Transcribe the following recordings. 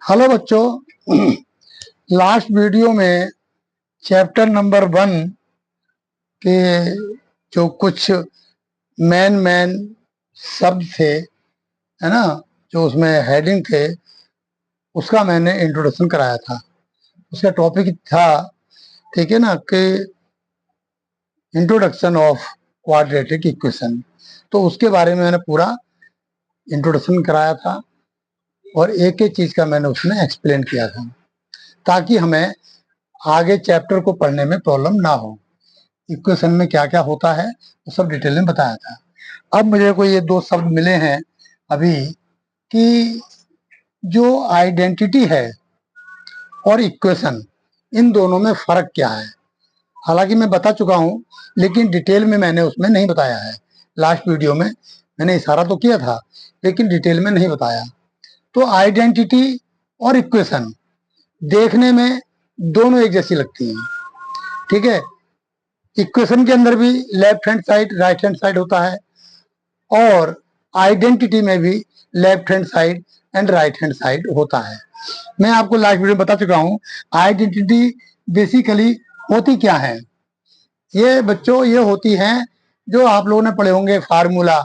Hello बच्चों। Last video में chapter number 1 के जो कुछ मेन शब्द थे, है ना, जो उसमें हेडिंग थे, उसका मैंने इंट्रोडक्शन कराया था। उसका टॉपिक था, ठीक है ना, कि इंट्रोडक्शन ऑफ क्वाड्रेटिक इक्वेशन। तो उसके बारे में मैंने पूरा इंट्रोडक्शन कराया था और एक एक चीज का मैंने उसमें एक्सप्लेन किया था, ताकि हमें आगे चैप्टर को पढ़ने में प्रॉब्लम ना हो। इक्वेशन में क्या क्या होता है वो सब डिटेल में बताया था। अब मुझे को ये दो शब्द मिले हैं अभी, कि जो आइडेंटिटी है और इक्वेशन, इन दोनों में फर्क क्या है। हालांकि मैं बता चुका हूं, लेकिन डिटेल में मैंने उसमें नहीं बताया है। लास्ट वीडियो में मैंने इशारा तो किया था, लेकिन डिटेल में नहीं बताया। तो आइडेंटिटी और इक्वेशन देखने में दोनों एक जैसी लगती हैं, ठीक है। इक्वेशन के अंदर भी left hand side right hand side होता है, और आइडेंटिटी में भी left hand side and right hand side होता है। मैं आपको लास्ट वीडियो में बता चुका हूं आइडेंटिटी बेसिकली होती क्या है। ये बच्चों ये होती हैं जो आप लोगों ने पढ़े होंगे, फार्मूला,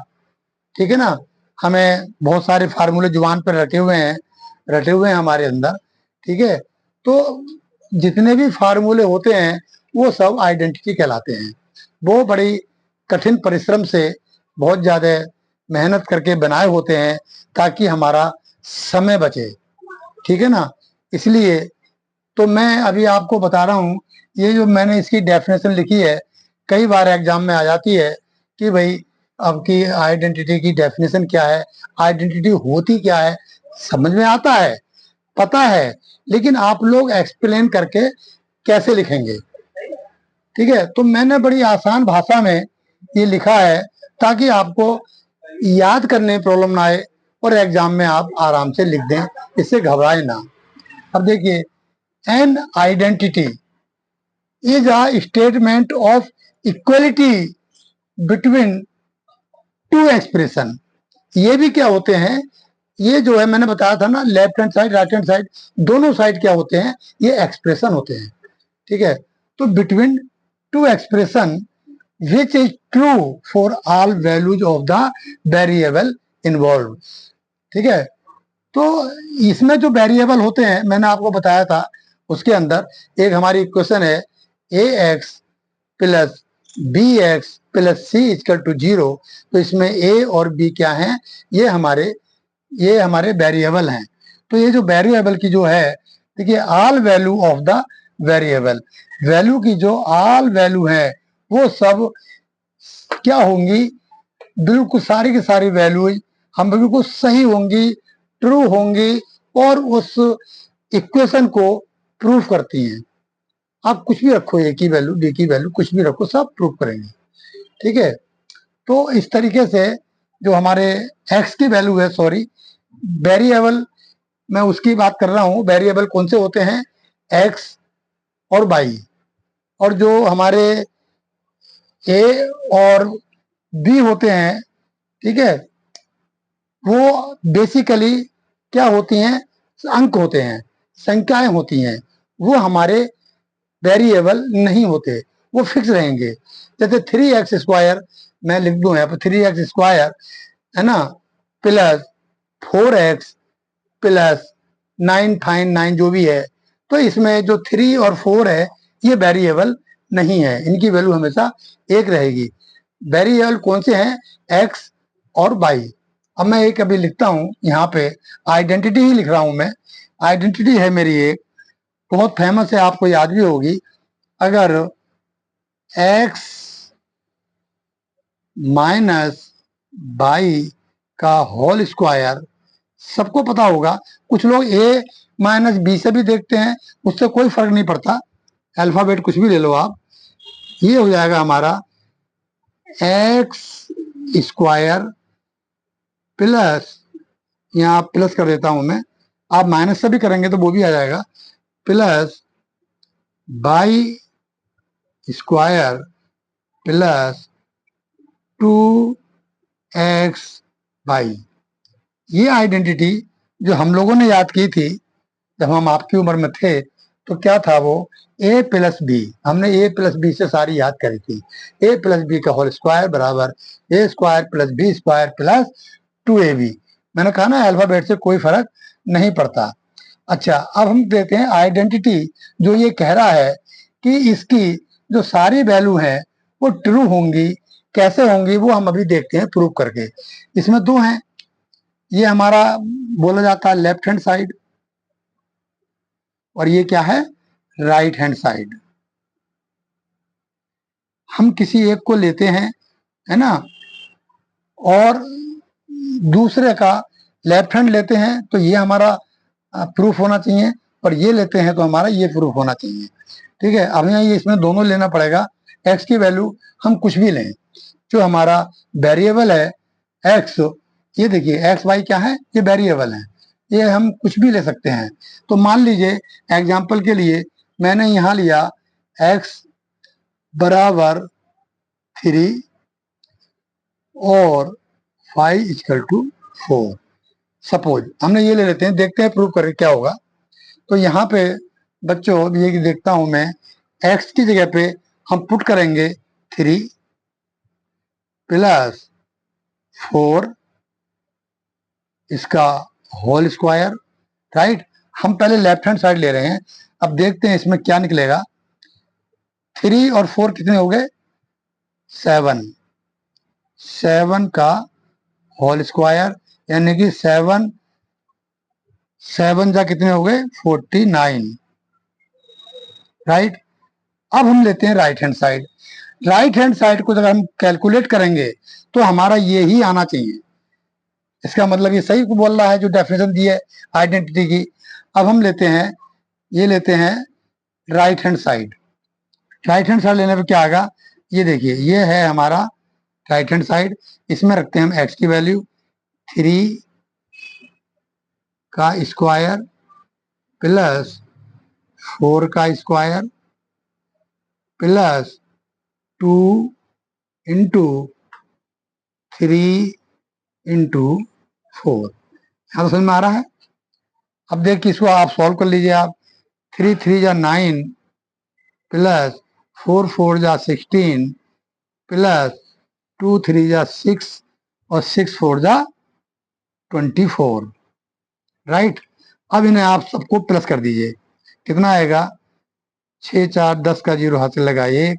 ठीक है ना। हमें बहुत सारे फार्मूले जुबान पर रटे हुए हैं हमारे अंदर, ठीक है। तो जितने भी फार्मूले होते हैं वो सब आइडेंटिटी कहलाते हैं। वो बड़ी कठिन परिश्रम से बहुत ज्यादा मेहनत करके बनाए होते हैं ताकि हमारा समय बचे, ठीक है ना। इसलिए तो मैं अभी आपको बता रहा हूं, ये जो मैंने इसकी डेफिनेशन लिखी है, कई बार एग्जाम में आ जाती है कि भाई आपकी आइडेंटिटी की डेफिनेशन क्या है, आइडेंटिटी होती क्या है। समझ में आता है, पता है, लेकिन आप लोग एक्सप्लेन करके कैसे लिखेंगे, ठीक है। तो मैंने बड़ी आसान भाषा में ये लिखा है ताकि आपको याद करने में प्रॉब्लम ना आए और एग्जाम में आप आराम से लिख दें, इससे घबराए ना। अब देखिए, an identity is a statement of equality between two expression. ये भी क्या होते हैं, ये जो है मैंने बताया था ना, left hand side right hand side, दोनों साइड क्या होते हैं, ये एक्सप्रेशन होते हैं, ठीक है। तो between two expression which is true for all values of the variable involve, ठीक है। तो इसमें जो वेरिएबल होते हैं मैंने आपको बताया था, उसके अंदर एक हमारी इक्वेशन है a x plus b x plus c equal to 0। तो इसमें ए और बी क्या हैं, ये हमारे वेरिएबल हैं। तो ये जो वेरिएबल की जो है, देखिए, all value of the variable, value की जो ऑल वैल्यू है वो सब क्या होंगी, बिल्कुल सारी की सारी वैल्यूज हम बिल्कुल सही होंगी, ट्रू होंगी, और उस इक्वेशन को प्रूफ करती हैं। आप कुछ भी रखो, ए की वैल्यू डी की वैल्यू कुछ भी रखो, सब प्रूफ करेंगे, ठीक है। तो इस तरीके से जो हमारे एक्स की वैल्यू है, सॉरी, वेरिएबल मैं उसकी बात कर रहा हूं, वेरिएबल कौन से होते हैं, एक्स और वाई। और जो हमारे ए और बी होते हैं, ठीक है, वो बेसिकली क्या होती हैं, अंक होते हैं, संख्याएं होती हैं। वो हमारे वेरिएबल नहीं होते, वो फिक्स रहेंगे। जैसे 3x² मैं लिख दूं यहाँ पर 3x² है ना, प्लस 4x प्लस 9 फाइन 9 जो भी है। तो इसमें जो 3 और 4 है ये वेरिएबल नहीं है, इनकी वैल्यू हमेशा एक रहेगी। वेरिएबल कौन से हैं, एक्स और वाई। अब मैं एक अभी लिखता हूं यहाँ पे, आइडेंटिटी ही लिख रहा हूं मैं। आइडेंटिटी है मेरी एक, बहुत फेमस है, आपको याद भी होगी। अगर x माइनस बाई का होल स्क्वायर, सबको पता होगा, कुछ लोग a माइनस बी से भी देखते हैं, उससे कोई फर्क नहीं पड़ता, अल्फाबेट कुछ भी ले लो आप। ये हो जाएगा हमारा x² प्लस, यहाँ प्लस कर देता हूं मैं, आप माइनस से भी करेंगे तो वो भी आ जाएगा, plus by square plus 2x by. ये आइडेंटिटी जो हम लोगों ने याद की थी, जब हम आपकी उम्र में थे तो क्या था वो, a प्लस बी, हमने a प्लस बी से सारी याद करी थी। a प्लस बी का होल स्क्वायर बराबर a square plus b square plus 2ab। मैंने कहा ना अल्फाबेट से कोई फर्क नहीं पड़ता। अच्छा, अब हम देखते हैं आइडेंटिटी, जो ये कह रहा है कि इसकी जो सारी वैल्यू है वो ट्रू होंगी, कैसे होंगी वो हम अभी देखते हैं प्रूव करके। इसमें दो हैं, ये हमारा बोला जाता है लेफ्ट हैंड साइड, और ये क्या है, राइट हैंड साइड। हम किसी एक को लेते हैं, है ना, और दूसरे का लेफ्ट हैंड लेते हैं तो ये हमारा प्रूफ होना चाहिए, और ये लेते हैं तो हमारा ये प्रूफ होना चाहिए। ठीक है, अब यहाँ ये इसमें दोनों लेना पड़ेगा। एक्स की वैल्यू हम कुछ भी लें, जो हमारा वेरिएबल है एक्स, ये देखिए एक्स वाई क्या है, ये वेरिएबल है, ये हम कुछ भी ले सकते हैं। तो मान लीजिए एग्जाम्पल के लिए मैंने यहाँ लिया एक्स बराबर 3 और 5 इक्वल टू 4। सपोज हमने ये ले लेते हैं, देखते हैं प्रूव करके क्या होगा। तो यहाँ पे बच्चों ये देखता हूं मैं, x की जगह पे हम पुट करेंगे 3 प्लस 4 इसका होल स्क्वायर, राइट। हम पहले लेफ्ट हैंड साइड ले रहे हैं, अब देखते हैं इसमें क्या निकलेगा। 3 और 4 कितने हो गए, 7, 7 का होल स्क्वायर, यानी कि 7 7 जा कितने हो गए 49, राइट। अब हम लेते हैं right hand side. Right hand side को अगर हम कैलकुलेट करेंगे तो हमारा ये ही आना चाहिए। इसका मतलब ये सही को बोल रहा है जो डेफिनेशन दी है आइडेंटिटी की। अब हम लेते हैं, ये लेते हैं right hand side. Right hand side लेने पे क्या आएगा, ये देखिए ये है हमारा राइट हैंड साइड। इसमें रखते हैं हम एक्स की वैल्यू 3 का स्क्वायर प्लस 4 का स्क्वायर प्लस 2 इंटू 3 इंटू 4। यहाँ तो समझ में आ रहा है। अब देखिए इसको आप सॉल्व कर लीजिए। आप 3 3 जा 9 प्लस 4 4 जा 16 प्लस 2 3 जा 6 और 6 4 जा 24, राइट। अब इन्हें आप सबको प्लस कर दीजिए, कितना आएगा, 6 4 10 का जीरो हाथ से लगा, 1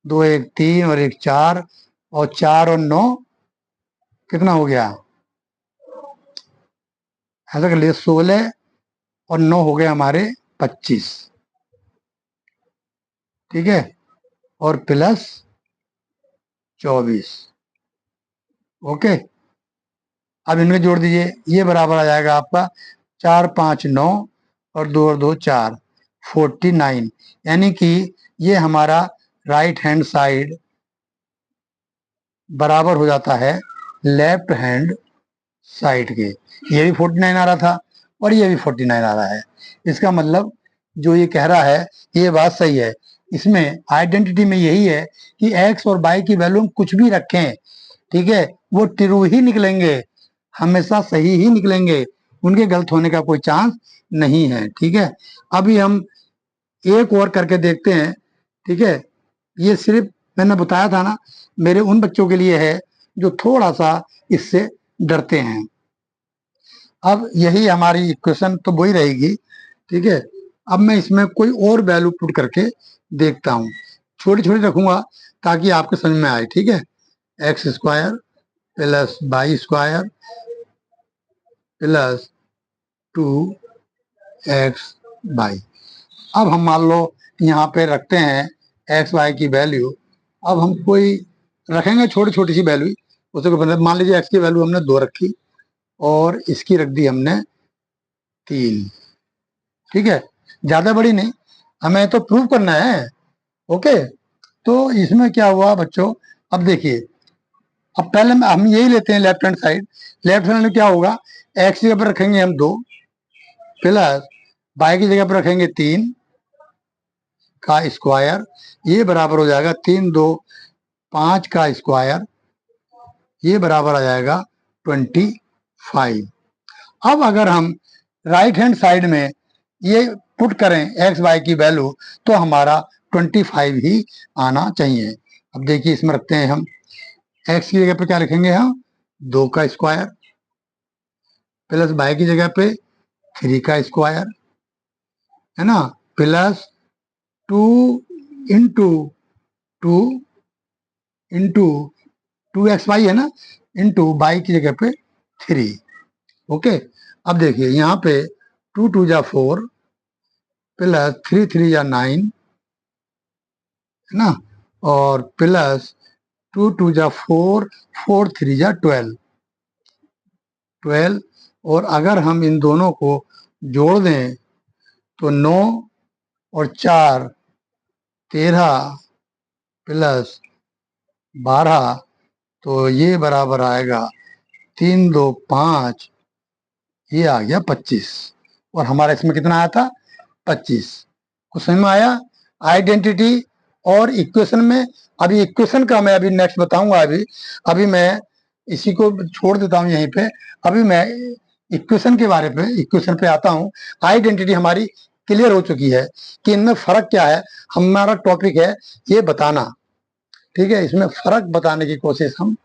2 1 3 और 1 4, और 4 और 9 कितना हो गया, ऐसा कर लिए 16 और 9 हो गए हमारे 25, ठीक है, और प्लस 24। ओके, अब इनमें जोड़ दीजिए, ये बराबर आ जाएगा आपका 4 5 9 और 2 और 2 4, 49। यानी कि ये हमारा राइट हैंड साइड बराबर हो जाता है लेफ्ट हैंड साइड के। ये भी 49 आ रहा था और ये भी 49 आ रहा है। इसका मतलब जो ये कह रहा है ये बात सही है। इसमें आइडेंटिटी में यही है कि एक्स और वाई की वैल्यू हम कुछ भी रखें, ठीक है, वो ट्रू ही निकलेंगे, हमेशा सही ही निकलेंगे, उनके गलत होने का कोई चांस नहीं है। ठीक है, अभी हम एक और करके देखते हैं। ठीक है, ये सिर्फ मैंने बताया था ना, मेरे उन बच्चों के लिए है जो थोड़ा सा इससे डरते हैं। अब यही हमारी इक्वेशन तो वही रहेगी। ठीक है, अब मैं इसमें कोई और वैल्यू पुट करके देखता हूँ, छोटी छोटी रखूंगा ताकि आपके समझ में आए। ठीक है, x square plus y square plus 2x y. अब हम मान लो यहाँ पे रखते हैं एक्स वाई की वैल्यू। अब हम कोई रखेंगे छोटी छोटी सी वैल्यू, उसे मतलब मान लीजिए एक्स की वैल्यू हमने 2 रखी और इसकी रख दी हमने 3। ठीक है, ज्यादा बड़ी नहीं, हमें तो प्रूव करना है। ओके, तो इसमें क्या हुआ बच्चों, अब देखिए, अब पहले हम यही लेते हैं left hand side. Left hand में क्या होगा, एक्स की जगह पर रखेंगे हम 2 प्लस वाई की जगह पर रखेंगे 3 का स्क्वायर, ये बराबर हो जाएगा 3 2 5 का स्क्वायर, ये बराबर आ जाएगा 25। अब अगर हम राइट हैंड साइड में ये पुट करें एक्स वाई की वैल्यू तो हमारा 25 ही आना चाहिए। अब देखिए इसमें रखते हैं हम एक्स की जगह पे क्या लिखेंगे हम 2 का स्क्वायर प्लस वाई की जगह पे 3 का स्क्वायर है ना प्लस 2 इंटू 2 इंटू 2xy है ना इंटू वाई की जगह पे 3। ओके अब देखिए यहाँ पे 2 2 जा 4 प्लस 3 3 जा 9 है ना और प्लस 2 2 जा 4 4 3 जा 12 12 और अगर हम इन दोनों को जोड़ दें तो 9 और 4 13 प्लस 12 तो ये बराबर आएगा 3 2 5 ये आ गया 25 और हमारा इसमें कितना आया था 25। कुछ समझ में आया आइडेंटिटी और इक्वेशन में। अभी इक्वेशन का मैं अभी नेक्स्ट बताऊंगा। अभी अभी मैं इसी को छोड़ देता हूं यहीं पे। अभी मैं इक्वेशन के बारे में इक्वेशन पे आता हूं। आइडेंटिटी हमारी क्लियर हो चुकी है कि इनमें फर्क क्या है। हमारा टॉपिक है ये बताना। ठीक है इसमें फर्क बताने की कोशिश हम